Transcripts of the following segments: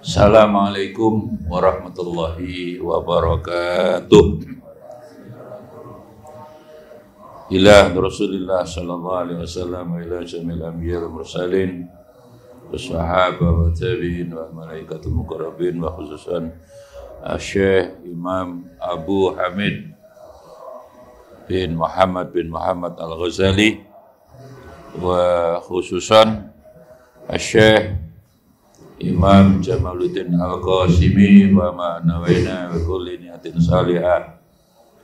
Assalamualaikum warahmatullahi wabarakatuh. Ila Rasulillah sallallahu alaihi wasallam ila jamil anbiya wal mursalin washabah wa tabi'in wa malaikatul muqarrabin wa khususan Syekh Imam Abu Hamid bin Muhammad Al-Ghazali wa khususan Syekh Imam Jamaluddin Al-Qasimi wa ma'nawaina wa kulli niyatin salihah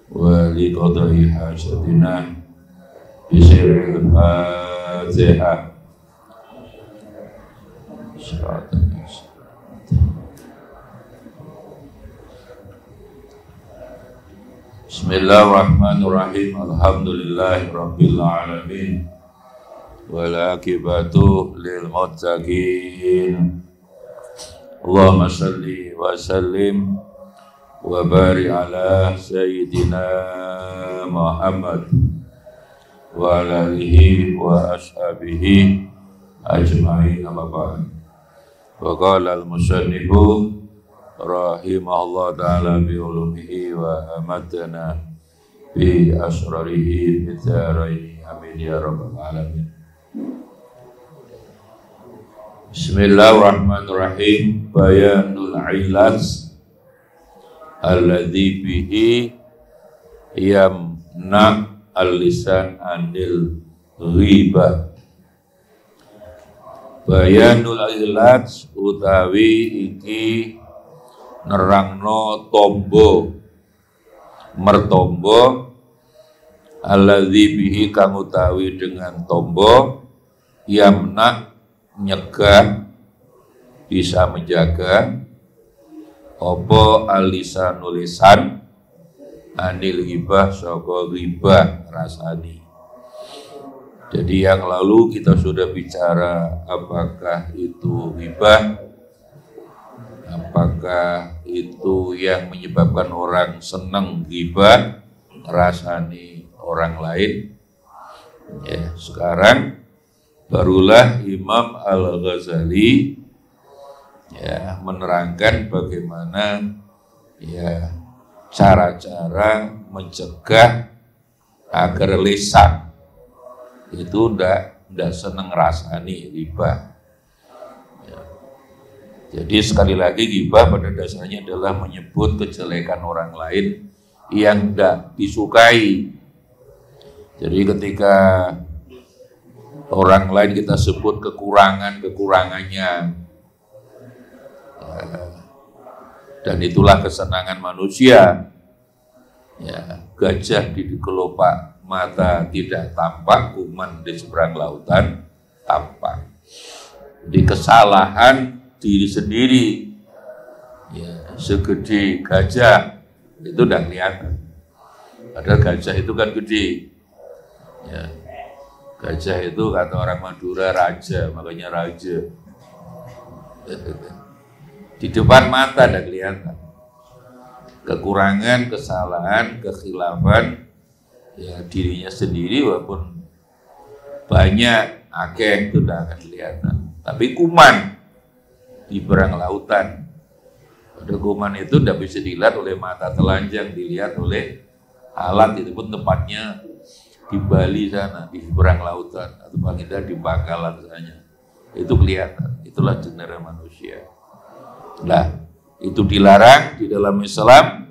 wa li qadai hasatina bisiril Fatihah. Bismillahirrahmanirrahim. Alhamdulillahi rabbil alamin. Wal akibatu lil muttaqin. Allahumma salli wa sallim wa barik ala sayyidina Muhammad wa ala alihi wa ashabihi ajma'in, amma ba'd. Wa qala al-musannifu rahimahullah ta'ala bi ulumihi wa amatana bi asrarihi bidaraini, amin ya rabbal alamin. Bismillahirrahmanirrahim. Bayanul ilat alladzi bihi yamna al-lisan anil ghibah. Bayanul ilat utawi iki nerangno tombo mertombo alladzi bihi kang utawi dengan tombo yamna nyegah, bisa menjaga opo alisa nulisan anil ghibah saka ghibah rasani. Jadi yang lalu kita sudah bicara apakah itu ghibah, apakah itu yang menyebabkan orang senang ghibah rasani orang lain. Ya, sekarang barulah Imam Al-Ghazali ya menerangkan bagaimana ya cara-cara mencegah agar lisan itu ndak seneng rasani ghibah. Ya. Jadi sekali lagi ghibah pada dasarnya adalah menyebut kejelekan orang lain yang ndak disukai. Jadi ketika orang lain kita sebut kekurangannya, ya, dan itulah kesenangan manusia. Ya, gajah di kelopak mata tidak tampak, kuman di seberang lautan tampak. Jadi kesalahan diri sendiri, ya, segede gajah itu udah kelihatan. Padahal gajah itu kan gede. Ya. Gajah itu kata orang Madura raja, makanya raja. Di depan mata ada kelihatan. Kekurangan, kesalahan, kekhilafan, ya dirinya sendiri walaupun banyak, akeh itu tidak akan kelihatan. Tapi kuman di perang lautan. Pada kuman itu tidak bisa dilihat oleh mata telanjang, dilihat oleh alat, itu pun tempatnya di Bali sana, di seberang lautan, atau paling tidak di Bangkalan sana. Itu kelihatan, itulah jenera manusia. Nah, itu dilarang di dalam Islam.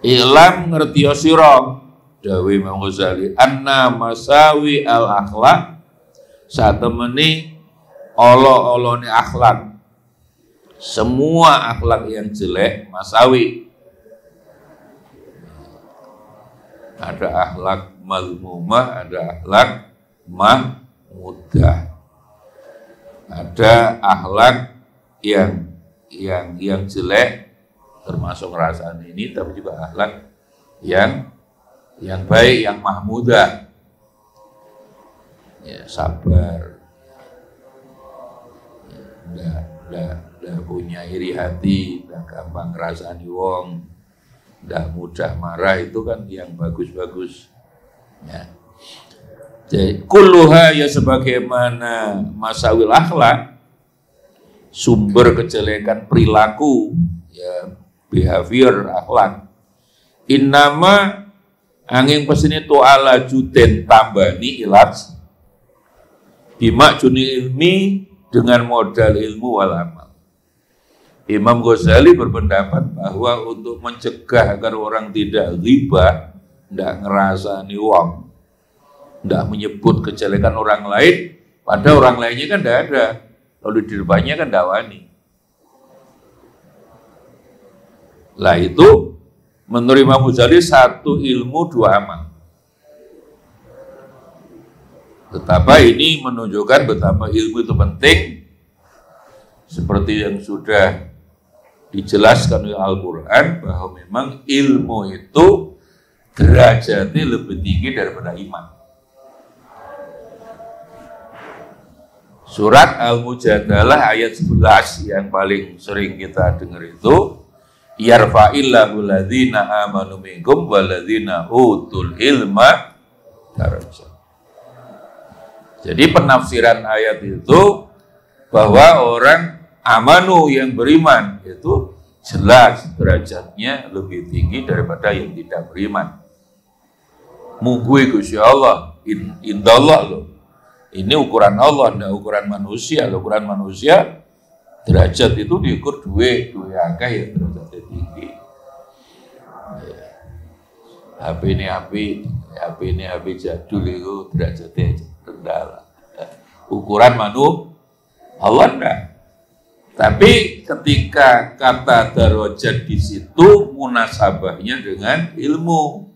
Ilam ngerti sira, dawuh Imam Ghazali, anna masawi al akhlak, saat temeni olo-olone akhlak. Semua akhlak yang jelek masawi. Ada akhlak mazmumah, ada akhlak mahmudah. Ada akhlak yang jelek termasuk rasaan ini, tapi juga akhlak yang baik, yang mahmudah. Ya, sabar. Ndak punya iri hati, ndak gampang ngrasani wong, ndak mudah marah, itu kan yang bagus-bagus. Ya. Jadi kulluha ya sebagaimana masawil akhlak, sumber kejelekan perilaku, ya, behavior, akhlak. Innama angin pesini tu'ala juden tambani ilaj bimak juni ilmi dengan modal ilmu wal amal. Imam Ghazali berpendapat bahwa untuk mencegah agar orang tidak ghibah, tidak ngerasani wong, tidak menyebut kejelekan orang lain, pada orang lainnya kan tidak ada, lalu di depannya kan dakwani. Lah itu menurut Imam Ghazali satu ilmu dua amal. Betapa ini menunjukkan betapa ilmu itu penting, seperti yang sudah dijelaskan oleh Al-Quran bahwa memang ilmu itu derajatnya lebih tinggi daripada iman. Surat Al-Mujadalah ayat 11 yang paling sering kita dengar itu, yarfa'illahu ladzina amanu minkum walladzina utul ilma darajat. Jadi penafsiran ayat itu bahwa orang amanu yang beriman itu jelas derajatnya lebih tinggi daripada yang tidak beriman. Mungguy Gusti Allah, indallah loh. Ini ukuran Allah, tidak ukuran manusia. Ukuran manusia derajat itu diukur dua akeh yang derajatnya tinggi. HP ini HP jadul itu derajatnya rendah. Ukuran Allah enggak. Tapi ketika kata darajat di situ munasabahnya dengan ilmu.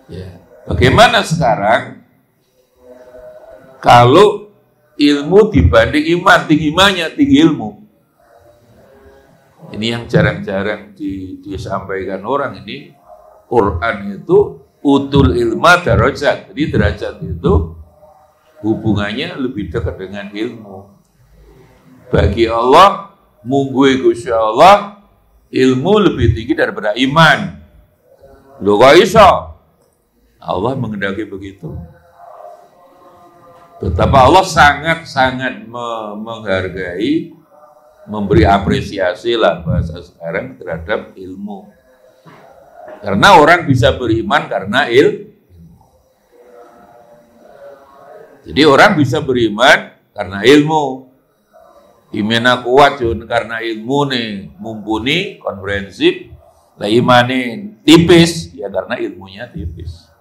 Ya. Bagaimana sekarang kalau ilmu dibanding iman, tinggi imannya, tinggi ilmu? Ini yang jarang-jarang disampaikan orang ini. Quran itu utul ilma darajat. Jadi derajat itu hubungannya lebih dekat dengan ilmu. Bagi Allah, munggui Gusti Allah, ilmu lebih tinggi daripada iman. Loh kok iso? Allah mengendaki begitu. Betapa Allah sangat-sangat menghargai, memberi apresiasi lah bahasa sekarang terhadap ilmu. Karena orang bisa beriman karena ilmu. Jadi orang bisa beriman karena ilmu. Imana kuat karena ilmu nih mumpuni, komprehensif. Lah imane tipis ya karena ilmunya tipis.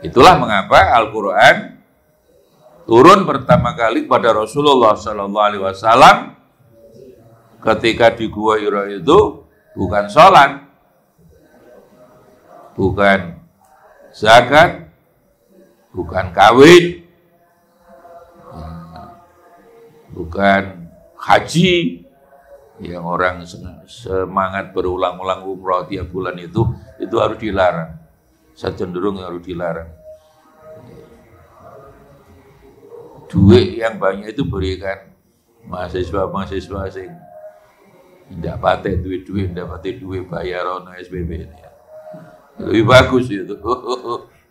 Itulah mengapa Al-Quran turun pertama kali pada Rasulullah Sallallahu Alaihi Wasallam ketika di Gua Hira itu bukan sholat, bukan zakat, bukan kawin, bukan haji yang orang semangat berulang-ulang umroh tiap bulan itu harus dilarang. Saya cenderung harus dilarang. Duit yang banyak itu berikan mahasiswa-mahasiswa asing. Tidak pakai duit-duit, tidak pakai duit bayaran SPP ini. Lebih bagus itu.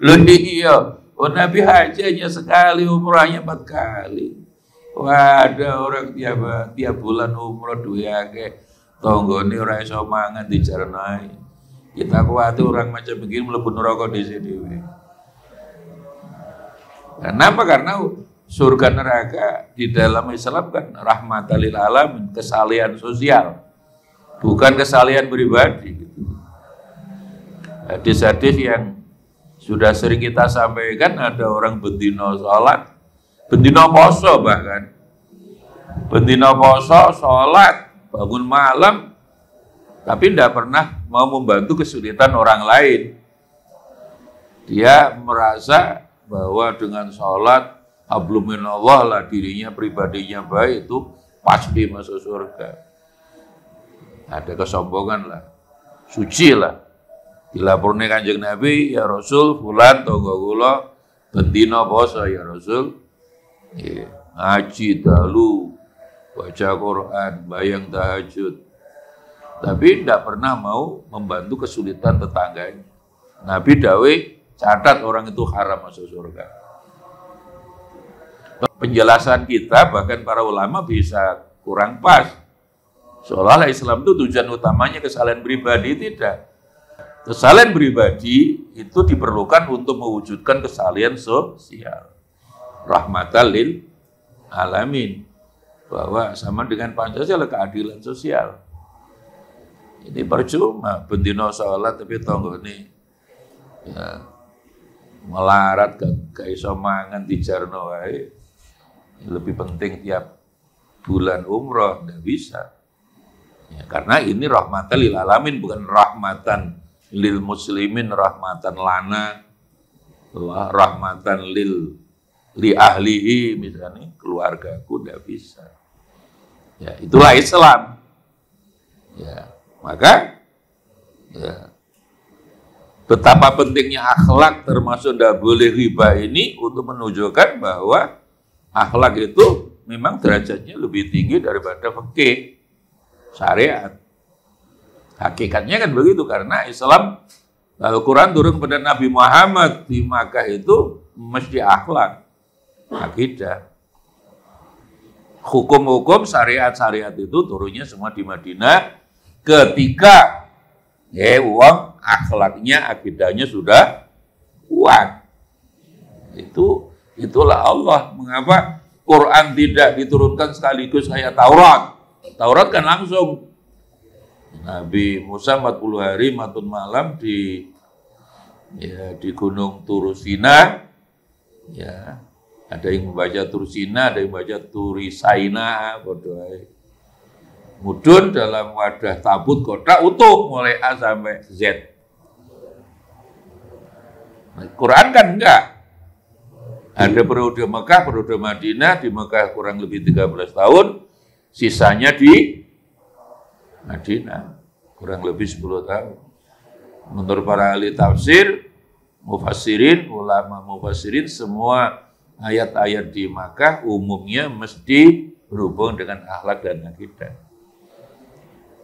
Lebih iya. Oh, Nabi haji hanya sekali, umrahnya 4 kali. Wah, ada orang tiap bulan umroh duit akeh. Tonggone ora iso mangan dijarnai. Kita kuat orang macam begini mlebu neraka di sini. Kenapa? Karena surga neraka di dalam Islam kan rahmatan lil alamin, kesalian sosial. Bukan kesalian pribadi gitu. Hadis-hadis yang sudah sering kita sampaikan, ada orang bendino sholat, bendino poso bahkan. Bendino poso, sholat, bangun malam, tapi tidak pernah mau membantu kesulitan orang lain. Dia merasa bahwa dengan sholat, hablum minallah lah, dirinya pribadinya baik, itu pasti masuk surga. Ada kesombongan lah, suci lah. Dilaporkan Kanjeng Nabi, ya Rasul, fulan tonggo kula bendino poso ya Rasul. Ngaji dalu, baca Quran, bayang tahajud. Tapi tidak pernah mau membantu kesulitan tetangganya. Nabi dawe catat orang itu haram masuk surga. Penjelasan kita bahkan para ulama bisa kurang pas. Seolah-olah Islam itu tujuan utamanya kesalahan pribadi, tidak. Kesalahan pribadi itu diperlukan untuk mewujudkan kesalahan sosial. Rahmatan lil alamin. Bahwa sama dengan Pancasila keadilan sosial. Ini percuma bendino sholat tapi tonggo ini ya, melarat gak iso mangan dijarno wae. Lebih penting tiap bulan umroh, nggak bisa. Ya, karena ini rahmatan lil alamin, bukan rahmatan lil muslimin, rahmatan lana, rahmatan li ahlihi, misalnya keluargaku, nggak bisa. Ya, itulah Islam. Ya, maka ya, betapa pentingnya akhlak termasuk tidak boleh riba ini untuk menunjukkan bahwa akhlak itu memang derajatnya lebih tinggi daripada fikih syariat. Hakikatnya kan begitu, karena Islam, Al-Quran turun pada Nabi Muhammad di Makkah itu mesti akhlak, akidah. Hukum-hukum syariat-syariat itu turunnya semua di Madinah ketika uang akhlaknya, akidahnya sudah kuat. Itulah Allah. Mengapa Quran tidak diturunkan sekaligus ayat Taurat? Taurat kan langsung. Nabi Musa 40 hari 40 malam di Gunung Turusina. Ya, ada yang membaca Turusina, ada yang membaca Turisaina, mudun dalam wadah tabut kotak utuh mulai A sampai Z. Nah, Quran kan enggak. Ada periode Mekah, periode Madinah. Di Mekah kurang lebih 13 tahun, sisanya di Madinah kurang lebih 10 tahun. Menurut para ahli tafsir, mufassirin, ulama mufassirin, semua ayat-ayat di Makkah umumnya mesti berhubung dengan akhlak dan akidah.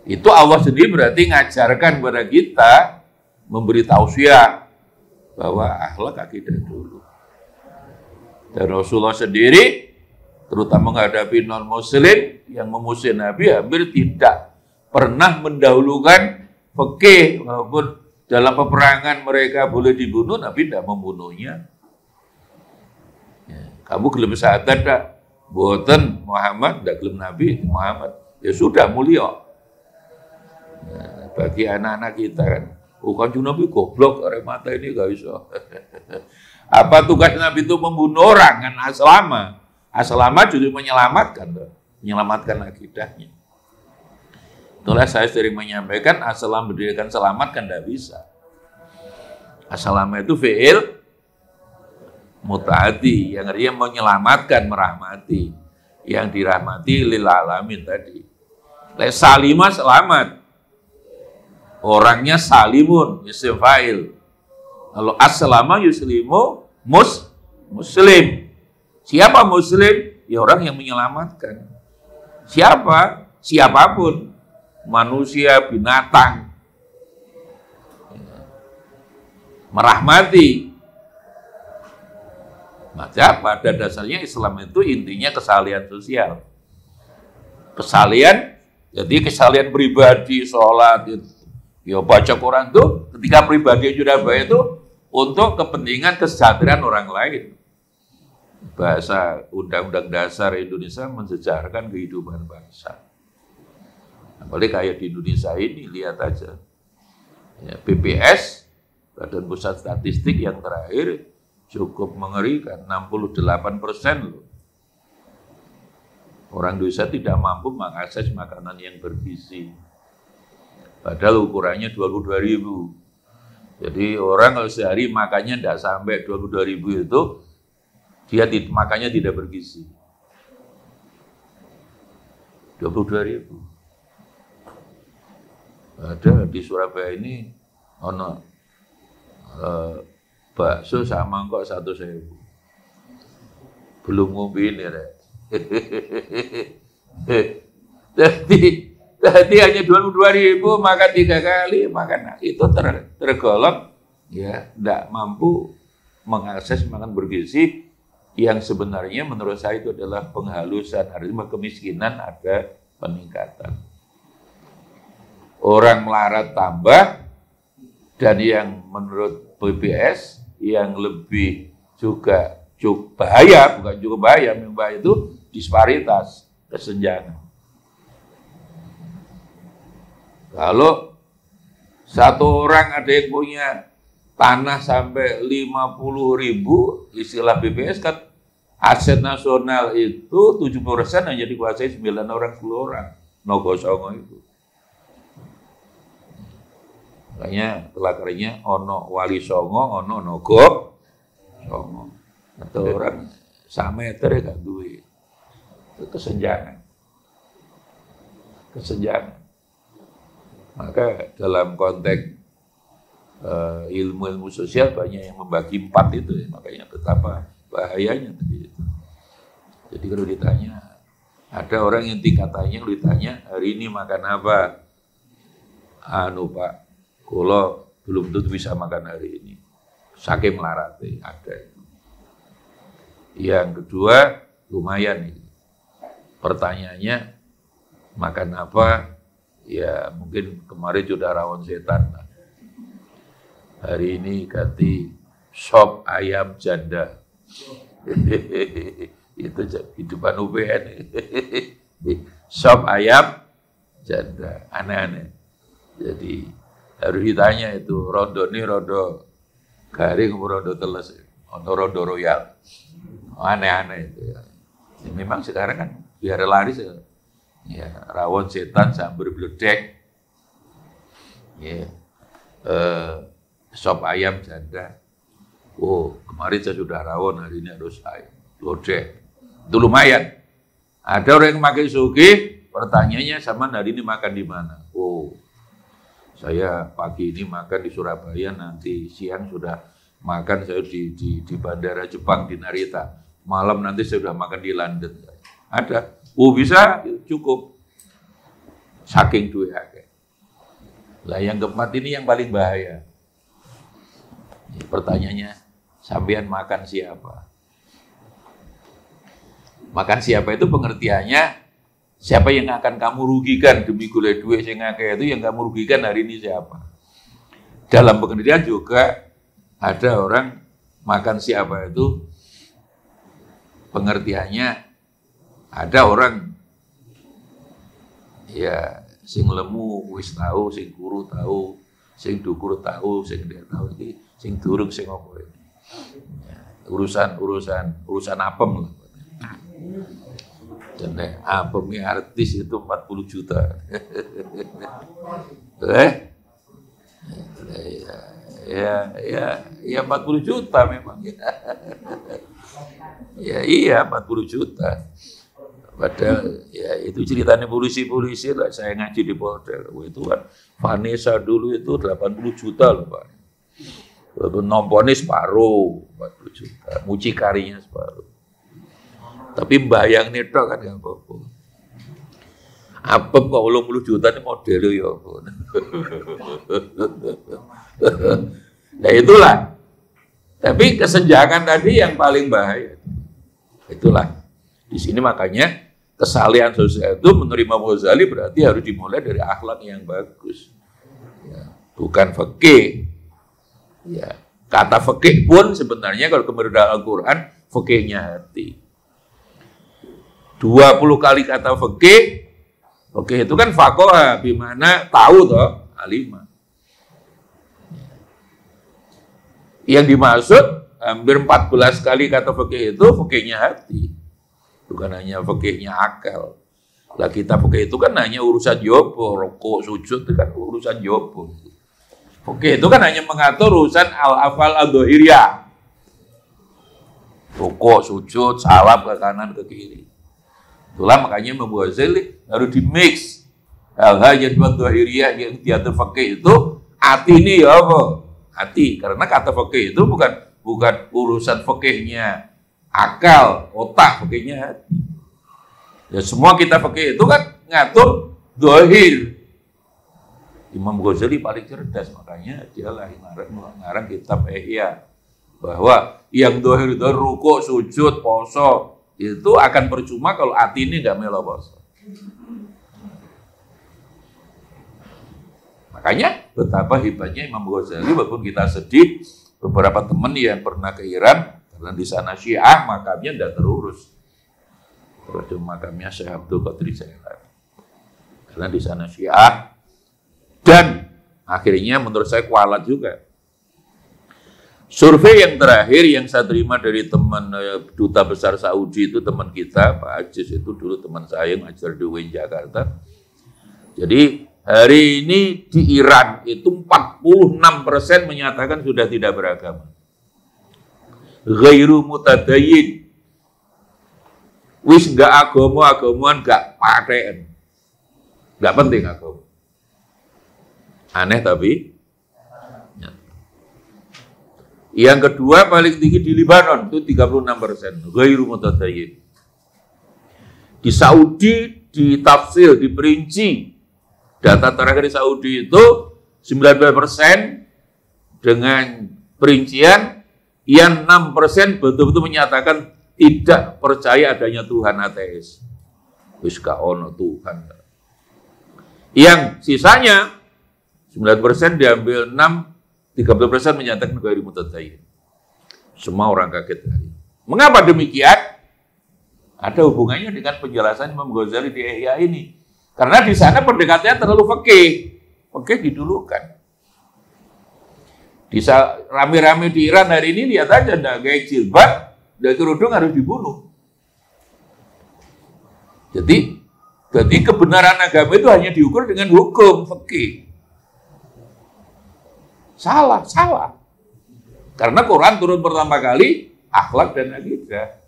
Itu Allah sendiri berarti ngajarkan kepada kita, memberi tausiah bahwa akhlak akidah dulu. Dan Rasulullah sendiri, terutama menghadapi non-muslim yang memusuhi Nabi, hampir tidak pernah mendahulukan fikih. Walaupun dalam peperangan mereka boleh dibunuh, Nabi tidak membunuhnya. Ya, kamu gelem syahadat tak? Boten Muhammad, tidak gelem Nabi Muhammad. Ya sudah, mulia. Ya, bagi anak-anak kita kan, Kanjeng Nabi goblok, orang mata ini gak bisa. Apa tugas Nabi itu membunuh orang? Kan aslama. Aslama juga menyelamatkan akidahnya. Itulah saya sering menyampaikan, assalam berdirikan selamat kan tidak bisa. Assalama itu fi'il muta'addi, yang artinya menyelamatkan, merahmati. Yang dirahmati lil alamin tadi. Salimah selamat. Orangnya salimun, isim fa'il. Kalau assalama yuslimu muslim. Siapa muslim? Ya orang yang menyelamatkan. Siapa? Siapapun. Manusia, binatang. Merahmati. Maka pada dasarnya Islam itu intinya kesalian sosial. Kesalian, jadi kesalian pribadi, sholat, ya baca Quran itu ketika pribadi sudah baik itu untuk kepentingan kesejahteraan orang lain. Bahasa Undang-Undang Dasar Indonesia mensejarahkan kehidupan bangsa. Apalagi kayak di Indonesia ini, lihat aja. Ya, BPS, Badan Pusat Statistik yang terakhir cukup mengerikan, 68% loh. Orang Indonesia tidak mampu mengakses makanan yang bergizi. Padahal ukurannya 22.000. Jadi orang kalau sehari makannya tidak sampai 22.000 itu, dia makannya tidak bergizi. 22.000. Ada di Surabaya ini, bakso sama kok 1.000. Belum ngombe ini, Jadi hanya 22.000 makan 3 kali, makan itu tergolong ya tidak mampu mengakses makan bergizi yang sebenarnya menurut saya itu adalah penghalusan, artinya kemiskinan ada peningkatan. Orang melarat tambah, dan yang menurut BPS yang lebih juga cukup bahaya, bukan juga bahaya, yang bahaya itu disparitas, kesenjangan. Kalau satu orang ada yang punya tanah sampai 50.000, istilah BPS kan aset nasional itu 70% hanya dikuasai 9 orang, 10 orang. Nogo songo itu. Makanya telakarnya ono wali songo, ono nogo songo. Atau orang sameter ya gak duit. Itu kesenjangan. Kesenjangan. Maka dalam konteks ilmu-ilmu sosial banyak yang membagi 4 itu ya. Makanya betapa bahayanya tadi itu. Jadi kalau ditanya, ada orang yang katanya ditanya, hari ini makan apa? Anu Pak, kalau belum tentu bisa makan hari ini. Saking melarati, ada. Yang kedua, lumayan ini. Pertanyaannya, makan apa? Ya mungkin kemarin sudah rawon setan. Hari ini ganti sop ayam janda. Itu hidupan UPN. Sop ayam janda, aneh-aneh. Jadi harus ditanya itu rondo ini rondo garing atau rondo teles atau rondo royal. Aneh-aneh itu ya. Memang sekarang kan biar laris ya, rawon setan sambar bledek. Ya. Sop ayam janda. Oh, kemarin saya sudah rawon, hari ini harus ayam lodeh. Itu lumayan. Ada orang yang makan sugi, pertanyaannya sama hari ini makan di mana? Oh, saya pagi ini makan di Surabaya, nanti siang sudah makan saya di Bandara Jepang di Narita. Malam nanti saya sudah makan di London. Ada. Oh, bisa, cukup. Saking duit. Lah yang keempat ini yang paling bahaya. Pertanyaannya, sampean makan siapa? Makan siapa itu pengertiannya, siapa yang akan kamu rugikan demi gulai duit sing akeh itu yang kamu rugikan hari ini siapa? Dalam pengertian juga ada orang makan siapa itu pengertiannya, ada orang ya sing lemu wis tahu, sing kuru tahu, sing dukur tahu, sing dia tahu iki, sing durung sing apa ini. Ya, urusan apem lah. Dan apemnya artis itu 40 juta. Ya 40 juta memang. Ya iya 40 juta. Padahal ya itu ceritanya polisi-polisi lah, saya ngaji di Polda. Itu kan Vanessa dulu itu 80 juta loh Pak. Nompornya separuh 40 juta, mucikarinya separuh. Tapi bayang netok kan gak apa-apa. Apa kok 80 juta ini model ya. Nah itulah. Tapi kesenjangan tadi yang paling bahaya. Itulah. Di sini makanya kesalahan sosial itu menurut Imam Ghazali berarti harus dimulai dari akhlak yang bagus. Ya, bukan fikih. Ya, kata fikih pun sebenarnya kalau kembali dalam Al-Quran, fikihnya hati. 20 kali kata fikih, oke itu kan faqaha, bimana tahu toh, alimah. Yang dimaksud hampir 14 kali kata fikih itu fikihnya hati. Bukan hanya fikihnya akal. Lah kita fikih itu kan hanya urusan jopo, rokok, sujud itu kan urusan jopo. Fikih itu kan hanya mengatur urusan al-afal al-dhahiriyah. Rokok, sujud, salam ke kanan ke kiri. Itulah makanya Imam Ghazali harus di-mix. Hal-hal yang dhahiriyah yang diatur fikih itu hati ini ya apa? Hati. Karena kata fikih itu bukan urusan fikihnya akal, otak, fikihnya hati. Ya semua kita fikih itu kan ngatur dhahir. Imam Ghazali paling cerdas, makanya dia lah ngarang kitab Ihya. bahwa yang dohir rukuk, sujud, poso itu akan percuma kalau hati ini nggak melo poso. Makanya betapa hebatnya Imam Ghazali, walaupun kita sedih, beberapa teman yang pernah ke Iran karena di sana Syiah makamnya tidak terurus. Terus makamnya Syekh Abdul Qadir Jailani. Karena di sana Syiah, dan akhirnya menurut saya kualat juga. Survei yang terakhir yang saya terima dari teman duta besar Saudi itu, teman kita Pak Ajis itu dulu teman saya yang ngajar di UIN Jakarta. Jadi hari ini di Iran itu 46% menyatakan sudah tidak beragama. Ghairu mutadayyin. Wis enggak agama-agamaan, enggak paten. Enggak penting agama. Aneh tapi yang kedua paling tinggi di Lebanon itu 36%. Ghairu mutadayyin. Di Saudi ditafsir, diperinci. Data terakhir di Saudi itu 19% dengan perincian, yang 6% betul-betul menyatakan tidak percaya adanya Tuhan, ateis. Wis gak ono Tuhan. Yang sisanya 9% diambil 30% menyatakan ghairu mutadayyin. Semua orang kaget. Mengapa demikian? Ada hubungannya dengan penjelasan Imam Ghazali di Ihya ini. Karena di sana pendekatannya terlalu fikih. Fikih didulukan. Rame-rame di Iran hari ini, lihat aja, nggak gaya jilbab, nggak kerudung harus dibunuh. Jadi kebenaran agama itu hanya diukur dengan hukum fikih. Salah. Karena Quran turun pertama kali akhlak dan akidah.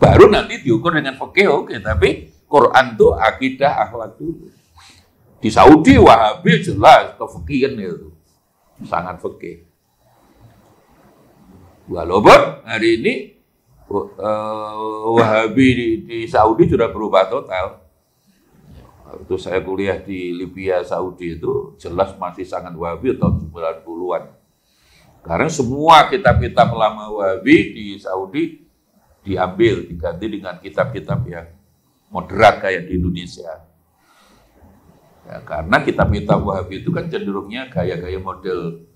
Baru nanti diukur dengan fikih, oke. Tapi Quran itu akidah, akhlak dulu. Di Saudi Wahabi jelas kefikihan itu. Sangat fikih. Walaupun hari ini Wahabi di Saudi sudah berubah total. Waktu saya kuliah di Libya, Saudi itu jelas masih sangat Wahabi tahun 90-an. Karena semua kitab-kitab lama Wahabi di Saudi diambil, diganti dengan kitab-kitab yang moderat kayak di Indonesia. Ya, karena kitab-kitab Wahabi itu kan cenderungnya gaya-gaya model.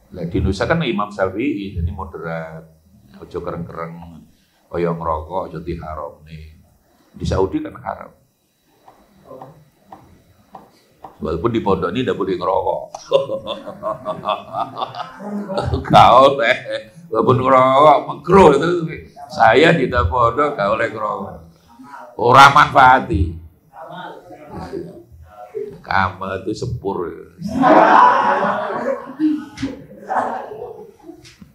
Nah, di Indonesia kan Imam Syafi'i, jadi moderat. Ojo kereng-kereng, ojo ngerokok, ojo haram nih. Di Saudi kan haram. Walaupun di pondok ini tidak boleh ngerokok. Kau walaupun ngerokok, makruh itu. Saya di pondok kau oleh ngerokok. Orang manfaati. Kamu itu sepur.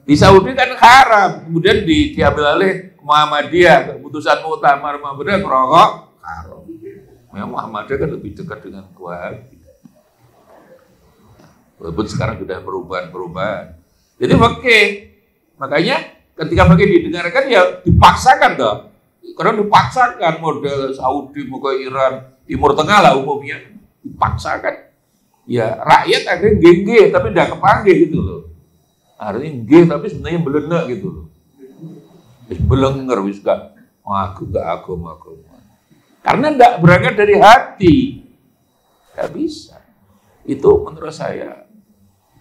Di Saudi kan haram, kemudian diambil alih Muhammadiyah, keputusan muktamar Muhammadiyah ngerokok haram. Memang Muhammadiyah kan lebih dekat dengan Wahabi. Walaupun sekarang sudah perubahan. Jadi fikih. Makanya ketika fikih didengarkan ya dipaksakan toh. Karena dipaksakan model Saudi, muka Iran, Timur Tengah lah umumnya. Dipaksakan. Ya rakyat akhirnya gengge tapi tidak kepanggih gitu loh. Artinya nggih tapi sebenarnya belenek gitu loh. Wis belenger wis gak aku gak agama. Karena tidak berangkat dari hati. Gak bisa. Itu menurut saya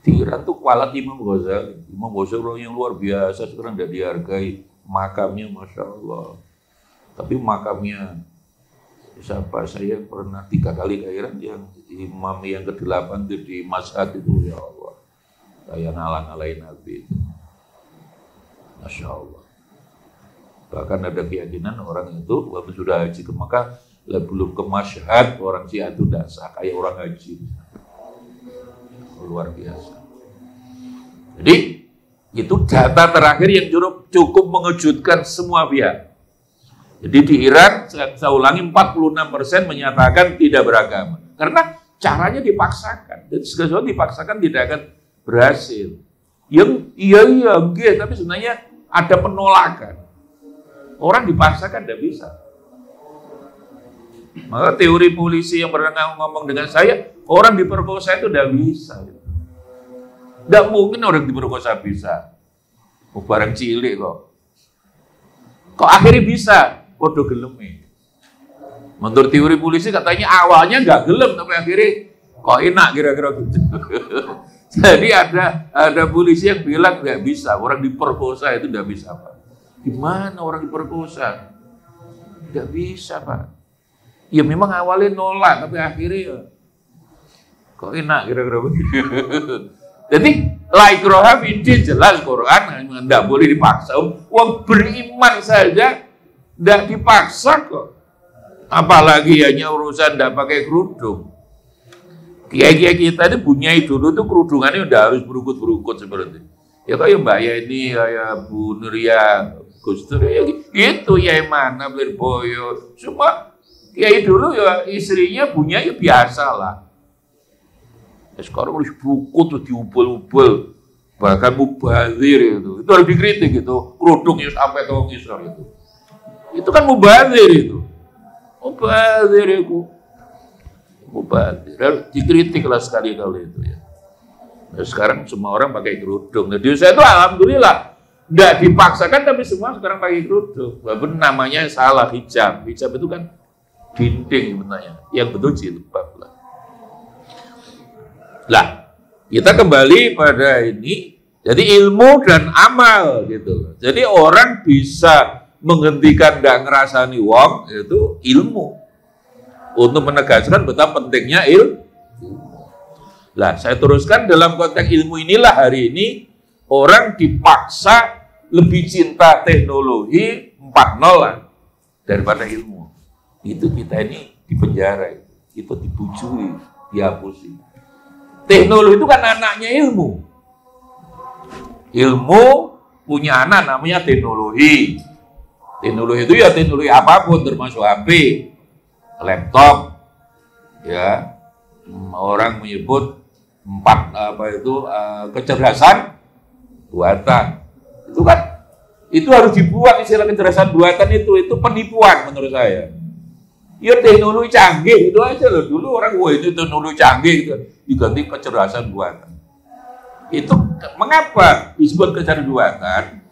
di Iran tuh kualat Imam Ghazali. Imam Ghazali orang yang luar biasa, sekarang tidak dihargai. Makamnya Masya Allah. Tapi makamnya siapa? Saya pernah 3 kali ke Iran, yang imam yang ke-8 itu di Mashhad itu, ya Allah. Kayak ngalang-ngalain Nabi itu. Masya Allah. Bahkan ada keyakinan orang itu waktu sudah haji ke Mekah, belum ke Mashhad, orang Syiah itu tidak sah, kayak orang haji. Luar biasa. Jadi itu data terakhir yang cukup mengejutkan semua pihak. Jadi di Iran, saya ulangi, 46% menyatakan tidak beragama. Karena caranya dipaksakan. Dan segala sesuatu dipaksakan tidak akan berhasil. Yang iya, tapi sebenarnya ada penolakan. Orang dipaksakan tidak bisa. Maka teori polisi yang pernah ngomong dengan saya, orang diperkosa itu tidak bisa. Tidak mungkin orang diperkosa bisa. barang cilik kok akhirnya bisa podo gelem. Menurut teori polisi katanya awalnya nggak gelem tapi akhirnya kok enak kira-kira gitu. Jadi ada polisi yang bilang nggak bisa, orang diperkosa itu nggak bisa Pak. Gimana orang diperkosa? Nggak bisa Pak. Ya memang awalnya nolak tapi akhirnya kok enak kira-kira begitu. Jadi la ikraha fiddin jelas Quran nggak boleh dipaksa. Wong beriman saja nggak dipaksa kok. Apalagi hanya urusan nggak pakai kerudung. Kiai-kiai kita ini bunyai dulu tuh kerudungannya udah harus berukut-berukut seperti itu. Ya kayak Mbak Yani, kayak Bu Nuria, Gus Dur, ya gitu ya mana Lirboyo. Cuma kiai dulu ya istrinya bunyai biasa lah. Sekarang harus berukut tuh diubel-ubel, bahkan mubazir itu harus dikritik gitu. Kerudungnya sampai tongis itu kan mubazir itu. Mubazir itu. Mubazir. Dikritik lah sekali-kali itu ya. Nah, sekarang semua orang pakai kerudung. Nah, di saya itu alhamdulillah tidak dipaksakan tapi semua sekarang pakai kerudung. Walaupun namanya salah hijab. Hijab itu kan dinding sebenarnya. Yang betul jilbab lah. Lah, kita kembali pada ini. Jadi ilmu dan amal gitu. Jadi orang bisa menghentikan tidak ngerasani wong itu ilmu. Untuk menegaskan betapa pentingnya ilmu. Lah, saya teruskan dalam konteks ilmu inilah hari ini orang dipaksa lebih cinta teknologi 4.0 lah daripada ilmu. Itu kita ini dipenjara, itu dibujui, dihapusi. Teknologi itu kan anaknya ilmu. Ilmu punya anak namanya teknologi. Teknologi itu ya teknologi apapun termasuk HP. Laptop, ya orang menyebut kecerdasan buatan. Itu kan itu harus dibuang istilah kecerdasan buatan itu penipuan menurut saya. Ya teknologi canggih itu aja loh. Dulu orang itu teknologi canggih gitu diganti kecerdasan buatan. Itu mengapa disebut kecerdasan buatan?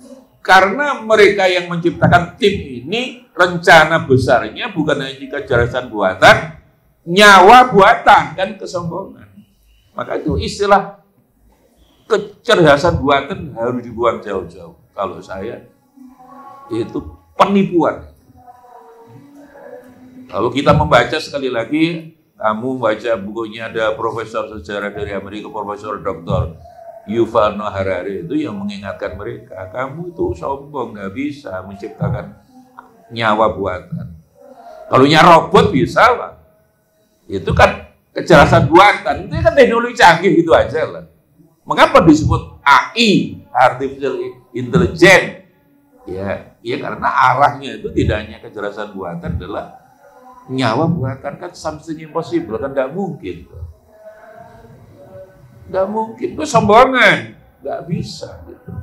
Karena mereka yang menciptakan tim ini rencana besarnya bukan hanya kecerdasan buatan, nyawa buatan, kan kesombongan. Maka itu istilah kecerdasan buatan harus dibuang jauh-jauh. Kalau saya itu penipuan. Kalau kita membaca sekali lagi, kamu baca bukunya ada profesor sejarah dari Amerika, Profesor Dr. Yuval Noah Harari itu yang mengingatkan mereka, kamu itu sombong, nggak bisa menciptakan nyawa buatan. Kalau robot bisa lah, itu kan kecerdasan buatan, itu kan teknologi canggih gitu aja lah. Mengapa disebut AI, Artificial Intelligence? Ya karena arahnya itu tidak hanya kecerdasan buatan adalah nyawa buatan, kan something impossible, kan nggak mungkin. Nggak mungkin, itu sombongan, nggak bisa gitu.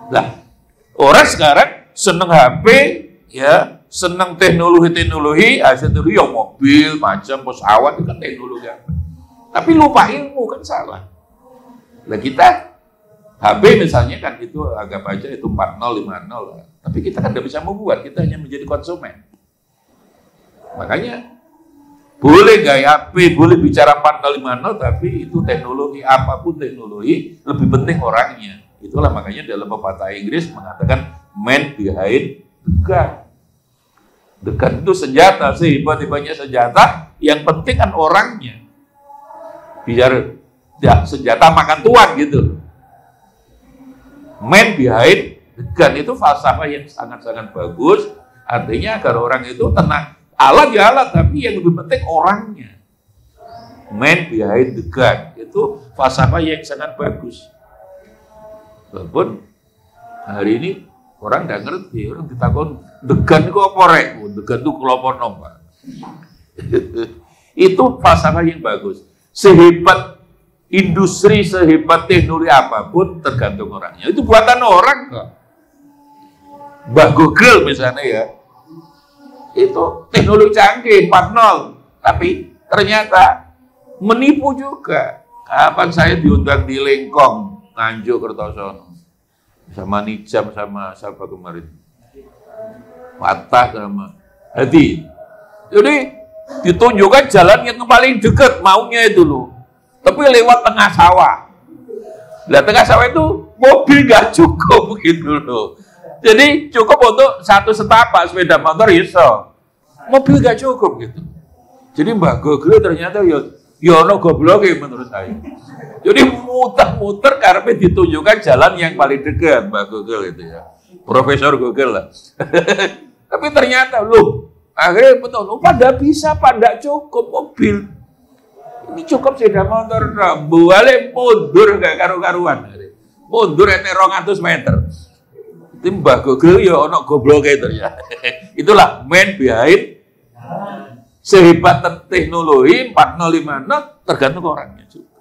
Nah, orang sekarang seneng HP, ya, seneng teknologi, hasil teknologi, ya mobil, macam pesawat itu kan teknologi apa. Tapi lupa ilmu kan salah. Nah kita HP misalnya kan itu anggap aja itu 40, 50 lah. Tapi kita kan nggak bisa membuat, kita hanya menjadi konsumen. Makanya boleh gaya HP, boleh bicara 40-50, tapi itu teknologi, apapun teknologi, lebih penting orangnya. Itulah makanya dalam pepatah Inggris mengatakan man behind the gun. The gun itu senjata, sehebat-hebatnya senjata, yang penting kan orangnya. Biar ya, senjata makan tuan gitu. Man behind the gun itu falsafah yang sangat-sangat bagus, artinya agar orang itu tenang. Alat ya alat, tapi yang lebih penting orangnya. Man behind the gun itu falsafah yang sangat bagus. Walaupun hari ini orang nggak ngerti, orang ditakon the gun itu apa rek? The gun itu kelompok nomor. Itu falsafah yang bagus. Sehebat industri, sehebat teknologi apapun tergantung orangnya. Itu buatan orang kok. Mbak Google misalnya ya. Itu teknologi canggih 4.0, tapi ternyata menipu juga. Kapan saya diundang di Lengkong, Nganjuk, Kertosono, sama Nijam sama siapa kemarin? Fatah sama Hadi. Jadi ditunjukkan jalan yang paling dekat maunya itu loh. Tapi lewat tengah sawah. Nah, tengah sawah itu mobil nggak cukup gitu loh. Jadi cukup untuk satu setapak sepeda motor iso. Mobil nggak cukup gitu. Jadi Mbak Google ternyata ya ono goblok menurut saya. Jadi muter-muter karena ditunjukkan jalan yang paling dekat Mbak Google itu ya. Profesor Google lah. Tapi ternyata loh, akhirnya betul, pada bisa, pada cukup mobil. Ini cukup sepeda motor, balik mundur gak karu-karuan. Mundur ente 200 meter. Itu Mbak Google ya ono goblok itu ya. Itulah main behind sehebat teknologi 4050 tergantung orangnya juga.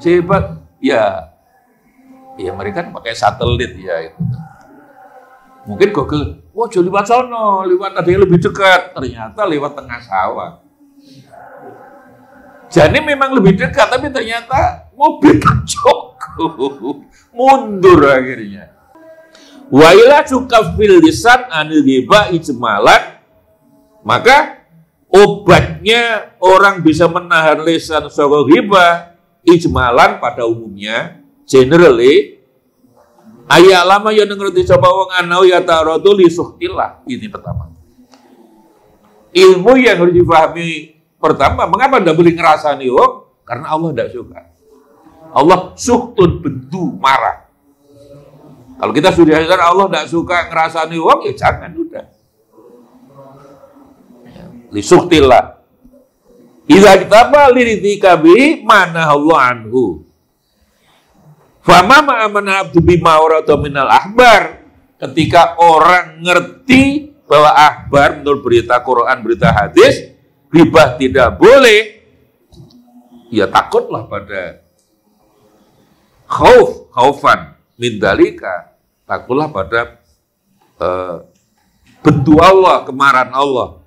Sehebat ya mereka pakai satelit ya itu. Mungkin Google, wah jadi lewat sono, lewat ada yang lebih dekat, ternyata lewat tengah sawah. Jadi memang lebih dekat, tapi ternyata mobil cukup, mundur akhirnya. Wa ila cukafil lisan anil ghibah ijmalan, maka obatnya orang bisa menahan lisan saka ghibah ijmalan pada umumnya, generally ayat lama yang ngerti coba wong anau ya ta'aradu li suhtillah. Ini pertama. Ilmu yang harus difahami pertama, mengapa tidak boleh ngerasani wong? Karena Allah tidak suka. Allah suhtun bendu marah. Kalau kita sudah sadar Allah tidak suka ngerasani wong, ya jangan udah. Li suhtillah. Idza kitaba liridika bi mana Allah anhu. Fama ma'amana abdu bima warada minal ahbar. Ketika orang ngerti bahwa ahbar menurut berita Quran, berita hadis, ghibah tidak boleh, ya takutlah pada khaufan min dalika, takutlah pada bendu Allah, kemarahan Allah.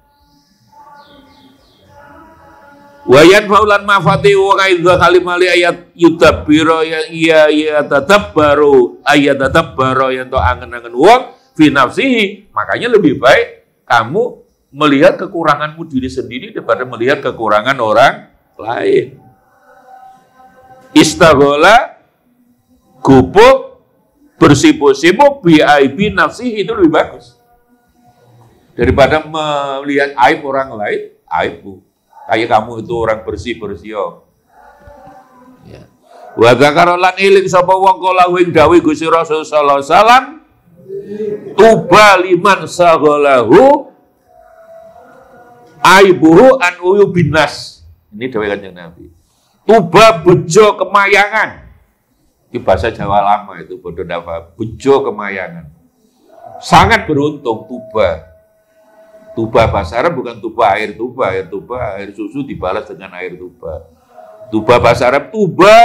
Wayan faulan mafati wa kaidza kalimali ayat yudabbiro ya tadabbaru ayat tadabbaro yang to angen-angen wong fi nafsihi. Makanya lebih baik kamu melihat kekuranganmu diri sendiri daripada melihat kekurangan orang lain. Istaghola gubuk bersibuk-sibuk bi aibi nafsihi, itu lebih bagus daripada melihat aib orang lain, aibmu. Kayak kamu itu orang bersih-bersih yo. Ya. Wa dzakara lan iling sapa wong kala wing dawuh Gusti Rasul sallallahu alaihi wasallam, tuba liman saghalahu aibuhu an uyubin nas. Ini dawuh Kanjeng Nabi. Tuba bejo kemayangan. Di bahasa Jawa lama itu bodoh dafa, bejo kemayangan. Sangat beruntung tuba. Tuba bahasa Arab bukan tuba, air susu dibalas dengan air tuba. Tuba bahasa Arab tuba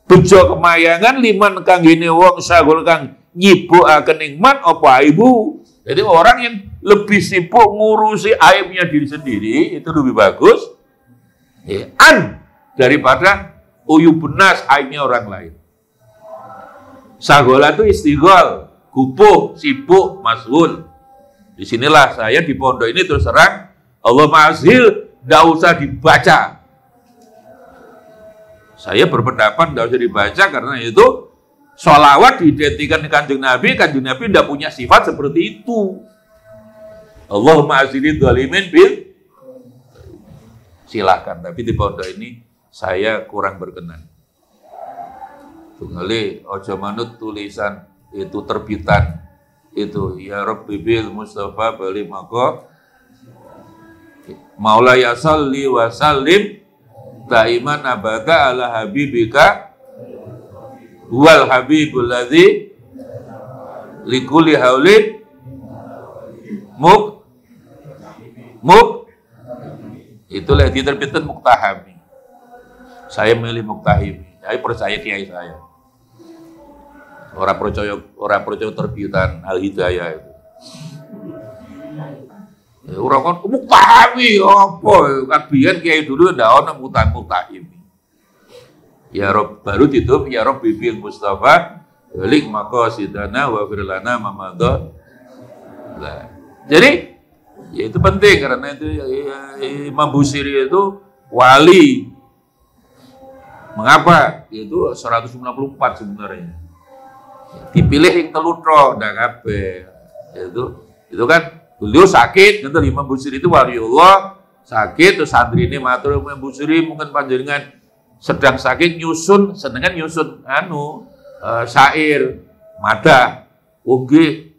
bejo kemayangan liman kang gene wong sagol kang nyibukaken nikmat apa aibu. Jadi orang yang lebih sibuk ngurusi aibnya diri sendiri itu lebih bagus daripada uyubunas aibnya orang lain. Sagola itu istighol, gupuh, sibuk, masghul. Disinilah saya di pondok ini terus terang Allah ma'azil tidak usah dibaca. Saya berpendapat tidak usah dibaca karena itu sholawat diidentikan dengan Kanjeng Nabi tidak punya sifat seperti itu. Allahumma azili dhalimin bil. Silahkan, tapi di pondok ini saya kurang berkenan. Tunggali ojo manut tulisan itu terbitan itu ya Rabbi bil Mustafa bali maka Maula ya salli wa sallim daiman abada ala habibika wal habibul ladzi likulli haulin muk itulah diterbitkan Muktahami. Saya milih Muktahimi. Saya percaya kiai saya. Orang percaya terbitan Al Hidayah itu. Orang kan Muktahimi apa? Kan biyen kiai dulu ndak ono Muktahimi. Ya Rob baru ditutup ya Rob Bibil Mustafa balik maqasidana wa firlana mamadha. Jadi ya itu penting karena itu Imam Busiri itu wali. Mengapa? Itu 194 sebenarnya. Dipilih yang telutro dak kabeh. Itu kan beliau sakit, kan Imam Busiri itu waliullah, sakit terus santri ini matur Imam Busiri mungkin panjenengan sedang sakit senengan nyusun syair, madah. Oke.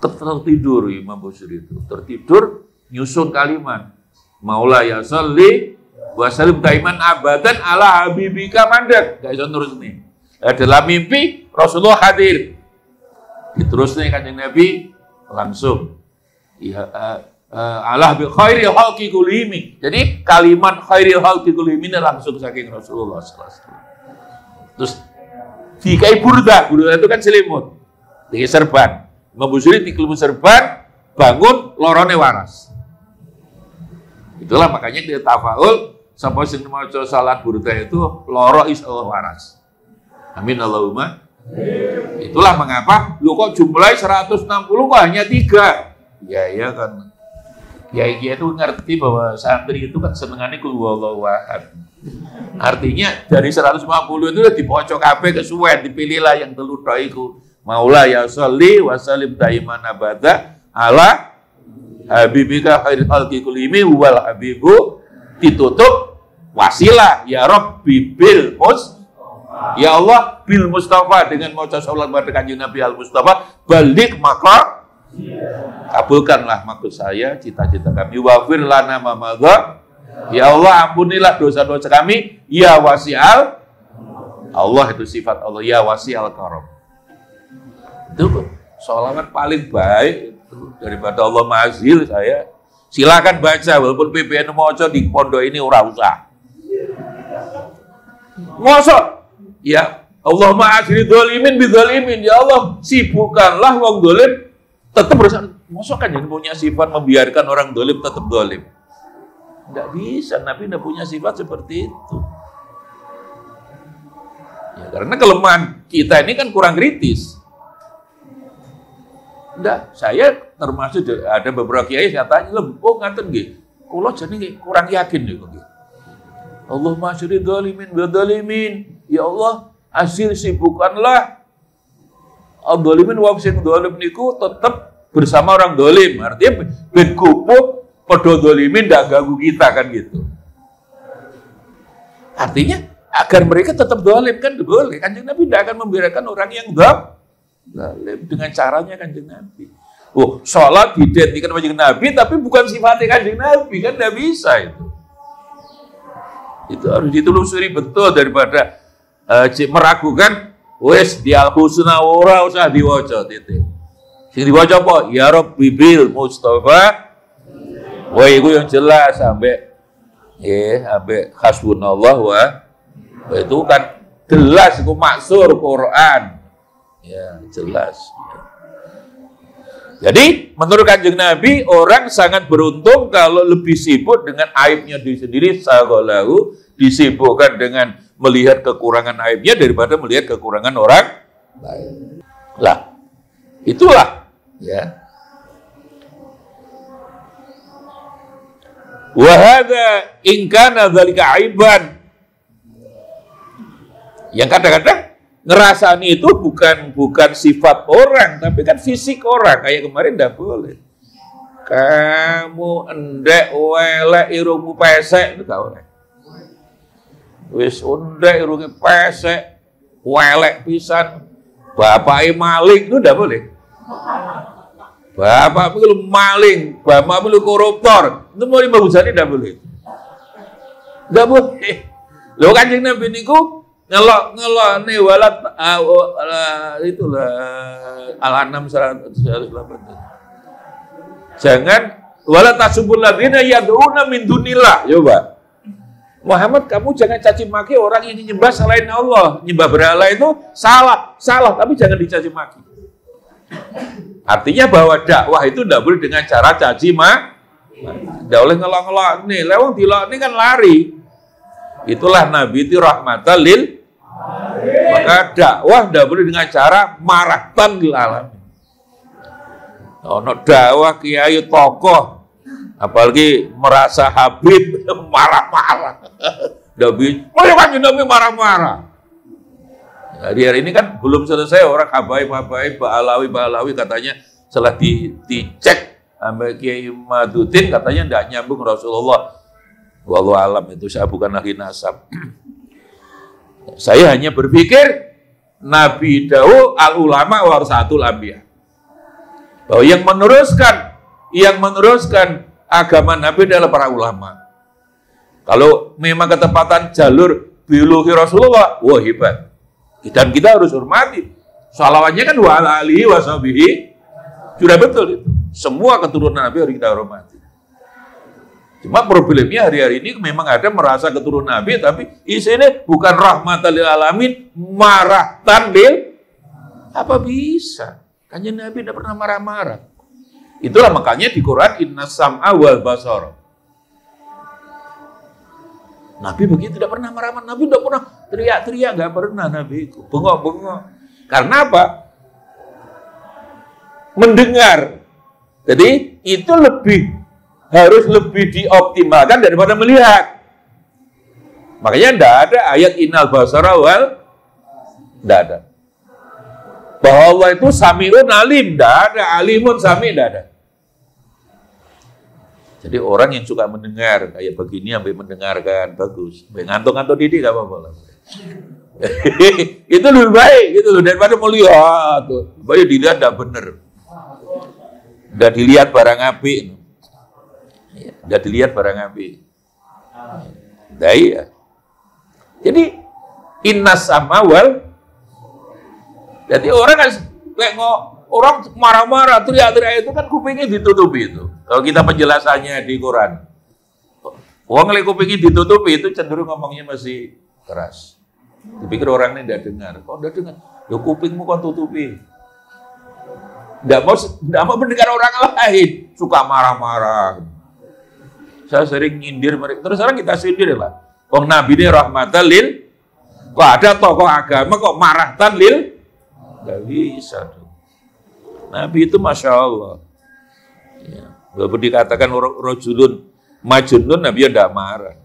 Tertidur Imam Busiri itu. Tertidur nyusun kalimat. Maula ya sholli wa sallim daiman abadan ala habibika mandak. Gak iso terus nih. Dalam mimpi Rasulullah hadir. Diterusnya Kanjeng Nabi langsung ya Allah bi khairil khalqi kullihim. Jadi kalimat khairil khalqi kullihim langsung saking Rasulullah sallallahu alaihi wasallam. Terus dikai burda itu kan selimut. Dikai serban. Imam Busiri tikel serban, bangun lorone waras. Itulah makanya dia tafaul sampai sing maca salat burda itu loro insyaallah waras. Amin Allahumma. Itulah mengapa lu kok jumlahnya 160 kok hanya 3. Ya kan. Ya itu ngerti bahwa santri itu kan senengannya kul huwallahu ahad. Artinya dari 150 itu udah dipocok kabeh kesuwen, dipilihlah yang telu tok iku. Maula ya sholli wa sallim daiman abada ala habibika khairil khalqi kullihim wal habibu, ditutup wasilah ya Rabbi bil ya Allah bil Mustafa, dengan maca salat pada Kanjeng Nabi al Mustafa, balik maka kabulkanlah maksud saya, cita-cita kami, wafir lana mamadha, ya Allah ampunilah dosa-dosa kami, ya wasi'al Allah, itu sifat Allah, ya wasi'al karam. Itu sholawat paling baik itu daripada Allah mazil. Saya silakan baca walaupun PBN moco di pondok ini ora usah. Mosok ya Allah ma'asri dzalimin bidzalimin, ya Allah sibukkanlah wong dolim tetap berusaha. Mosok kan yang punya sifat membiarkan orang dolim tetap dolim? Tidak bisa, Nabi tidak punya sifat seperti itu. Ya, karena kelemahan kita ini kan kurang kritis. Enggak, saya termasuk ada beberapa kiai saya tanya, oh ngaten nggih. Kula jane kurang yakin niku nggih. Allahumma asyri dzalimin wa dzalimin. Ya Allah, hasil sibukanlah dzalimin wa sing dzalim niku tetap bersama orang dolim. Artinya ben kupuk padha dzalimin ndak ganggu kita kan gitu. Artinya agar mereka tetap dolim kan boleh. Kanjeng Nabi tidak akan membiarkan orang yang dolim dengan caranya Kanjeng Nabi. Oh, sholat diidentikan Kanjeng Nabi, tapi bukan sifatnya Kanjeng Nabi, kan tidak bisa itu. Itu harus ditelusuri betul daripada meragukan. Wes di al-husna ora usah diwaca titik. Sing diwaca apa? Ya Rabbi bil Mustafa. Wah, itu yang jelas sampai hasbunallah wa itu kan jelas itu maksur Quran. Ya, jelas. Jadi, menurut Kanjeng Nabi, orang sangat beruntung kalau lebih sibuk dengan aibnya diri sendiri, sagolahu, disibukkan dengan melihat kekurangan aibnya daripada melihat kekurangan orang lain. Lah, itulah, ya. Wa hadza in kana dzalika aiban. Yang kadang-kadang ngerasani itu bukan sifat orang, tapi kan fisik orang. Kayak kemarin tidak boleh. Kamu endek welek irungmu pesek itu gak boleh. Wis endek irungmu pesek, welek pisan, bapake maling itu tidak boleh. Bapak itu maling, bapak itu koruptor, itu mau dibagusani tidak boleh. Tidak boleh. Lo Kanjeng Nabi niku ngelok nih walat itulah Al-An'am 108. Jangan walat tasubul ladzina yad'una min dunillah. Coba. Muhammad, kamu jangan caci maki orang yang nyembah selain Allah. Nyembah berhala itu salah, tapi jangan dicaci maki. Artinya bahwa dakwah itu tidak boleh dengan cara caci maki. Tidak boleh ngelok-ngelok nih, lewang dilok ini kan lari. Itulah Nabi itu rahmatan lil Maka dakwah tidak boleh dengan cara marahtan lil alamin. Ono dakwah kiai tokoh, apalagi merasa Habib marah-marah. Nabi, Nabi marah-marah. Hari ini kan belum selesai orang habaib, Ba'alawi katanya setelah dicek sampai Kiai Maduddin katanya tidak nyambung Rasulullah. Wallahu alam, itu saya bukan ahli nasab. Saya hanya berpikir Nabi Daud al-ulama warasatul anbiya. Bahwa yang meneruskan agama Nabi adalah para ulama. Kalau memang ketepatan jalur biologi Rasulullah, wah hebat. Dan kita harus hormati. Salawatnya kan wa ala alihi wa sahbihi. Sudah betul itu. Semua keturunan Nabi harus kita hormati. Cuma problemnya hari-hari ini memang ada merasa keturunan Nabi, tapi isinya bukan rahmatan lil alamin, marahtan lil. Apa bisa? Kanjeng Nabi tidak pernah marah-marah. Itulah makanya di Quran innas sam'a wal basara. Nabi begitu tidak pernah marah-marah, Nabi tidak pernah teriak-teriak, nggak pernah Nabi itu bengok-bengok. Karena apa? Mendengar. Jadi itu harus lebih dioptimalkan daripada melihat. Makanya tidak ada ayat innal basara wal, tidak ada. Bahwa Allah itu sami'un alim, tidak ada. Alimun sami', tidak ada. Jadi orang yang suka mendengar kayak begini sampai mendengarkan bagus. Ngantuk-ngantuk didik gak apa-apa lah. Itu lebih baik gitu loh daripada melihat. Baik dilihat tidak benar. Udah dilihat barang api. Udah dilihat barang api. Nah, iya. Jadi innas sama wal. Jadi orang kan kayak orang marah-marah, teriak-teriak itu kan kupingnya ditutupi itu. Kalau kita penjelasannya di Quran, orang kalau kupingnya ditutupi itu cenderung ngomongnya masih keras. Dipikir orang ini tidak dengar. Kok tidak dengar? Ya kupingmu kok tutupi. Tidak mau mendengar orang lain, suka marah-marah. Saya sering nyindir mereka. Terus sekarang kita sindir lah. Kok Nabi ini rahmatan lil, kok ada tokoh agama kok marahtan lil? Tidak bisa tuh. Nabi itu Masya Allah. Ya. Walaupun dikatakan rojulun majnun, Nabi tidak marah.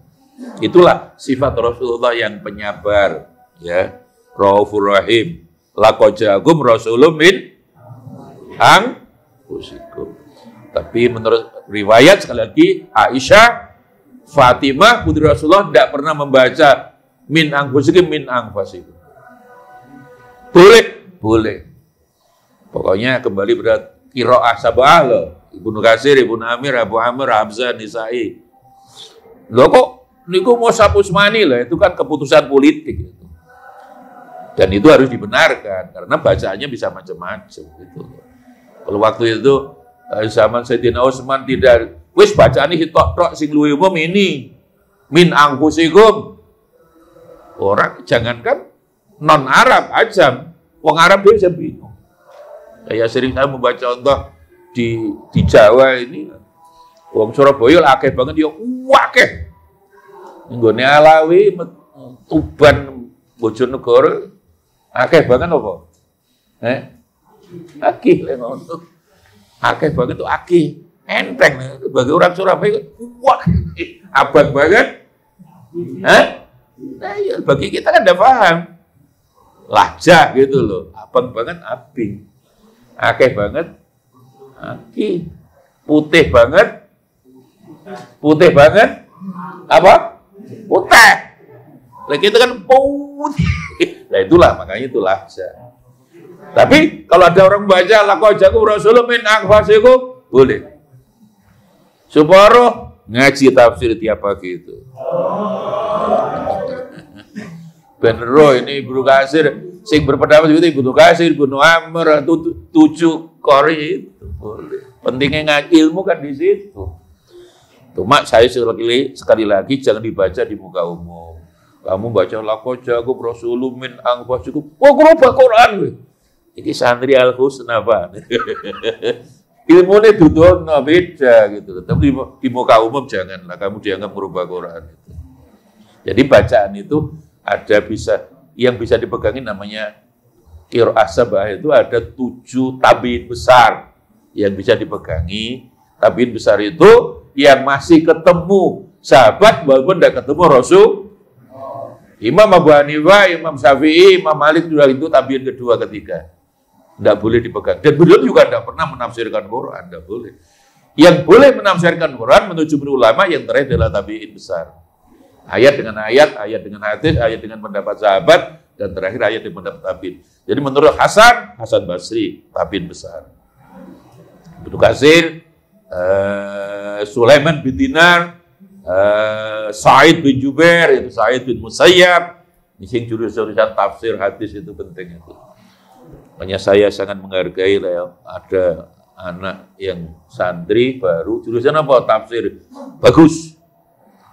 Itulah sifat Rasulullah yang penyabar. Ya. Raufur Rahim. Laqad ja'akum rasulun min anfusikum. Tapi menurut riwayat sekali lagi, Aisyah, Fatimah, putri Rasulullah tidak pernah membaca min anfusikum, min anfusikum. Boleh. Pokoknya kembali pada qiraah sab'ah loh. Ibnu Katsir, Ibnu Amir, Abu Amr, Hamzah, Nisa'i. Loh kok niku Mus'haf Utsmani lah, itu kan keputusan politik gitu. Dan itu harus dibenarkan karena bacaannya bisa macam-macam gitu. Kalau waktu itu zaman Sayyidina Utsman tidak wis bacaane hitok-tok sing luwih umum ini min anfusikum. Orang jangankan non Arab ajam, wong Arab dia bisa bingung. Kayak sering saya membaca contoh di Jawa ini, wong Surabaya akeh banget ya akeh. Nggone Alawi, Tuban, Bojonegoro akeh banget apa? Akeh lek ngono. Akeh banget tuh akeh. Enteng bagi orang Surabaya abang banget. Nah, ya, bagi kita kan tidak paham. Lahjah gitu loh. Abang banget abing. Akeh banget akeh. Putih banget apa? Putih. Lah kita kan putih. Nah itulah makanya itu lahjah. Tapi kalau ada orang baca laqad ja'akum rasulun min anfusikum boleh. Supaya ngaji tafsir tiap pagi itu. Bener ini Ibnu Katsir sing berpendapat itu Ibnu Katsir, Ibnu Amr, 7 qori itu boleh. Pentingnya ngaji ilmu kan di situ. Cuma saya sekali lagi jangan dibaca di muka umum. Kamu baca laqad ja'akum rasulun min anfusikum. Wah, gerobak Quran kowe. Iki santri Al-Husna Pak. Ilmunya dudono beda gitu. Tapi di muka umum janganlah kamu dianggap merubah Quran itu. Jadi bacaan itu ada bisa yang bisa dipegangin namanya qiraah sab'ah, itu ada 7 tabi'in besar yang bisa dipegangi. Tabi'in besar itu yang masih ketemu sahabat walaupun tidak ketemu Rasul. Imam Abu Hanifah, Imam Syafi'i, Imam Malik juga itu tabi'in kedua, ketiga. Tidak boleh dipegang. Dan beliau juga tidak pernah menafsirkan Quran, tidak boleh. Yang boleh menafsirkan Quran menurut jumhur ulama yang terakhir adalah tabi'in besar. Ayat dengan ayat, ayat dengan hadis, ayat dengan pendapat sahabat, dan terakhir ayat dengan pendapat tabi'in. Jadi menurut Hasan Basri, tabi'in besar. Ibnu Katsir, Sulaiman bin Dinar, Sa'id bin Jubair, itu Sa'id bin Musayyab, ini jurusan tafsir hadis itu penting itu. Makanya saya sangat menghargai lah ya, ada anak yang santri baru, jurusan apa? Tafsir. Bagus.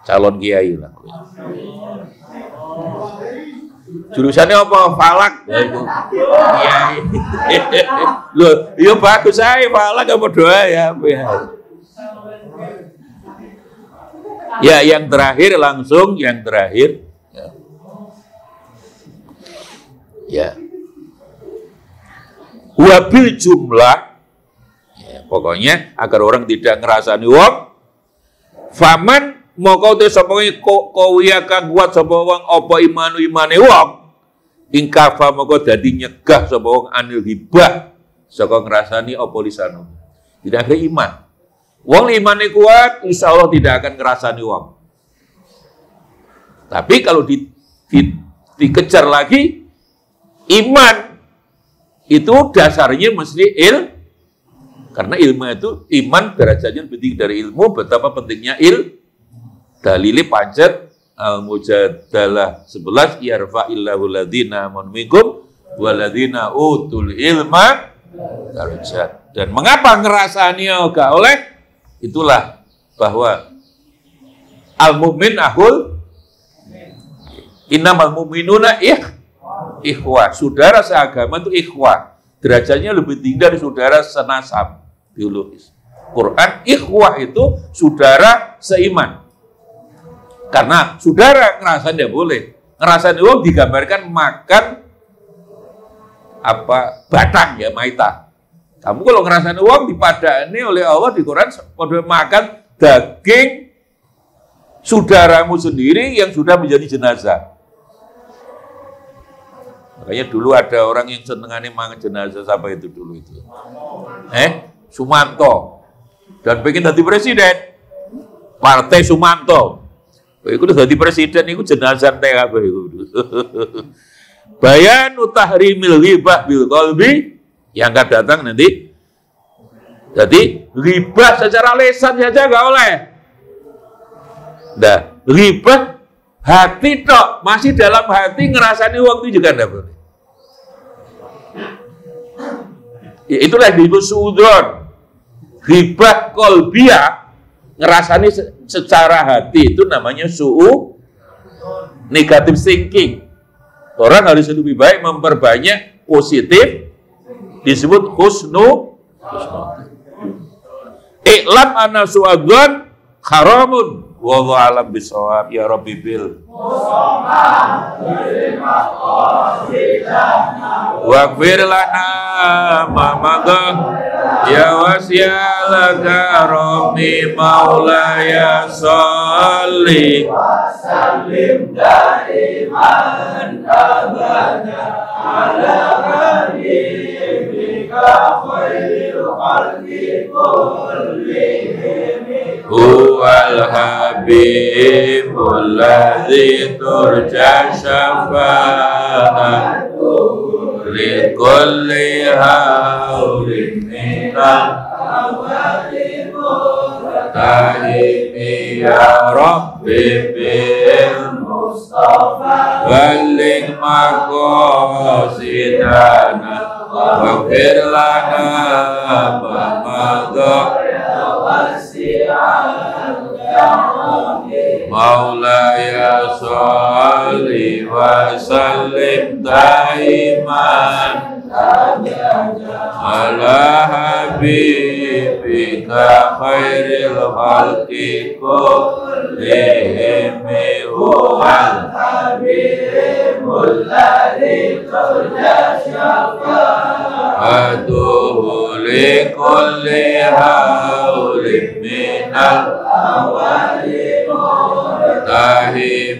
Calon kiai lah. Jurusannya apa? Falak. Kiai. Loh, iya bagus saya falak apa doa ya. Ya, yang terakhir langsung, yang terakhir. Ya. Wabil jumlah, ya, pokoknya agar orang tidak ngerasani wong. Faman mau kau te sapa kau ya kang kuat sapa wong apa imane wong. Ingkafa moko dadi nyegah sapa wong anil hibah saka ngrasani apa lisanu. Tidak ada iman. Wong imane kuat, insya Allah tidak akan ngerasani wong. Tapi kalau dikejar lagi, iman itu dasarnya mesti karena ilmu itu, iman derajatnya lebih tinggi dari ilmu. Betapa pentingnya dalili pancet al-mujadalah 11 yarfa'illahu ladhina amanu minkum waladhina utul ilma darajat. Dan mengapa ngerasani gak oleh? Itulah bahwa al-mu'min ahul innamal mu'minuna ikhwah, saudara seagama itu ikhwah, derajatnya lebih tinggi dari saudara senasab biologis. Quran ikhwah itu saudara seiman. Karena saudara ngerasain dia boleh, ngerasain uang digambarkan makan batang ya, maita. Kamu kalau ngerasain uang dipadani oleh Allah di Quran pada makan daging saudaramu sendiri yang sudah menjadi jenazah. Makanya dulu ada orang yang senengannya mangan jenazah, siapa itu dulu itu? Sumanto. Dan pengen jadi presiden. Partai Sumanto. Itu udah jadi presiden, itu jenazah teh apa itu? Bayanu tahrimil ghibah bil qalbi yang akan datang nanti. Jadi ghibah secara lisan saja nggak oleh. Nah, ghibah hati tok, masih dalam hati ngerasani waktu juga enggak boleh. Ya, itulah disebut suudron. Ghibah qalbiyah, ngerasani secara hati itu namanya negative thinking. Orang harus lebih baik memperbanyak positif, disebut husnu. I'lam anna su'adzon haramun. Wallahu a'lam bishawab. Ya Rabbi bil waghfir lana ma madha ya wasi'alaka rabbi maulaya sholli wa sallim daiman abada ala habibika khairil khalqi kullihim huwal habibul ladzi turja syafa'atuhu likulli hawlin minal awali murtahimi ya Rabbi bil Mustafa balik maqasidana waghfir lana ma madha Maulaya sholli wa sallim daiman ala habibika khairil khalqi kullihim huwal habib الذي ترجى شفاعته لكل هول من الأول مرتهب